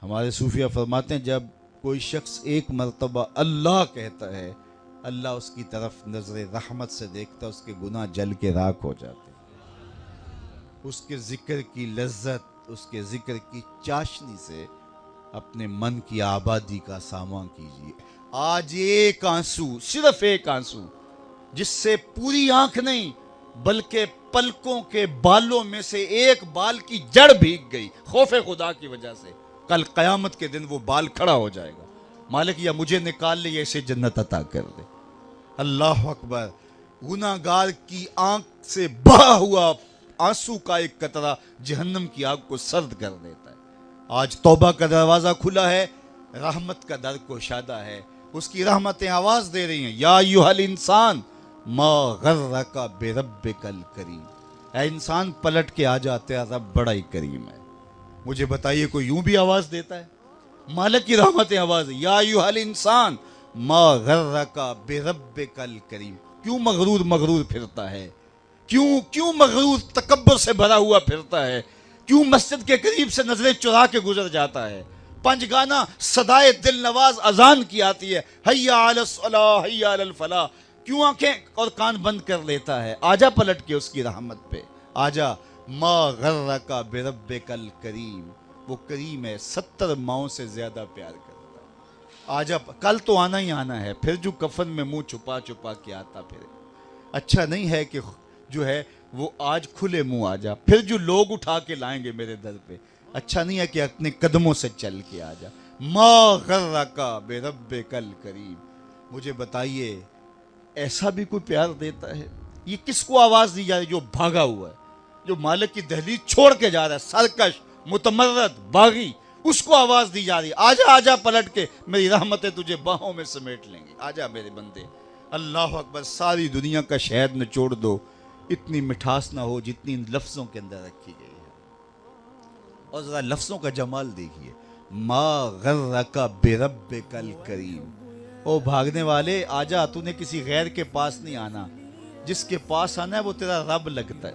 ہمارے صوفیہ فرماتے ہیں جب کوئی شخص ایک مرتبہ اللہ کہتا ہے، اللہ اس کی طرف نظر رحمت سے دیکھتا ہے، اس کے گناہ جل کے راکھ ہو جاتے ہیں۔ اس کے ذکر کی لذت، اس کے ذکر کی چاشنی سے اپنے من کی آبادی کا سامان کیجیے۔ آج ایک آنسو، صرف ایک آنسو، جس سے پوری آنکھ نہیں بلکہ پلکوں کے بالوں میں سے ایک بال کی جڑ بھیگ گئی خوف خدا کی وجہ سے، کل قیامت کے دن وہ بال کھڑا ہو جائے گا، مالک یا مجھے نکال لے یا اسے جنت عطا کر دے۔ اللہ اکبر۔ گناہ گار کی آنکھ سے بہا ہوا آنسو کا ایک قطرہ جہنم کی آگ کو سرد کر دیتا ہے۔ آج توبہ کا دروازہ کھلا ہے، رحمت کا در گشادہ ہے، اس کی رحمتیں آواز دے رہی ہیں، یا ایھا الانسان ما غرک بربک الکریم۔ اے انسان پلٹ کے آ جاتے ہیں، رب بڑا ہی کریم ہے۔ مجھے بتائیے کوئی یوں بھی آواز دیتا ہے؟ مالک کی رحمتیں آواز، یا ایھا الانسان ما غرک بربک الکریم۔ کیوں مغرور پھرتا ہے؟ کیوں مغرور تکبر سے بھرا ہوا پھرتا ہے؟ کیوں مسجد کے قریب سے نظریں چرا کے گزر جاتا ہے؟ پنج گانا صدائے دل نواز اذان کی آتی ہے، حی علی الصلاح حی علی الفلاح، کیوں آنکھیں اور کان بند کر لیتا ہے؟ آجا پلٹ کے اس کی رحمت پہ، آجا۔ ما غرک بربک الکریم، وہ کریم ہے، 70 ماؤں سے زیادہ پیار کرتا ہے۔ آجا، کل تو آنا ہی آنا ہے، پھر جو کفن میں منہ چھپا چھپا کے آتا پھر اچھا نہیں ہے کہ جو ہے وہ آج کھلے منہ آ جا، پھر جو لوگ اٹھا کے لائیں گے میرے در پہ، اچھا نہیں ہے کہ اپنے قدموں سے چل کے آ جا۔ ما غرک بربک الکریم۔ مجھے بتائیے ایسا بھی کوئی پیار دیتا ہے؟ یہ کس کو آواز دی جا رہی ہے؟ جو بھاگا ہوا ہے، جو مالک کی دہلیز چھوڑ کے جا رہا ہے، سرکش، متمرد، باغی، اس کو آواز دی جا رہی ہے، آجا آجا پلٹ کے، میری رحمتیں تجھے باہوں میں سمیٹ لیں گی، آجا میرے بندے۔ اللہ اکبر۔ ساری دنیا کا شہد نچوڑ دو، اتنی مٹھاس نہ ہو جتنی ان لفظوں کے اندر رکھی گئی ہے۔ اور ذرا لفظوں کا جمال دیکھیے، ما غرک بربک الکریم۔ او بھاگنے والے، آجا، تو نے کسی غیر کے پاس نہیں آنا، جس کے پاس آنا ہے وہ تیرا رب لگتا ہے۔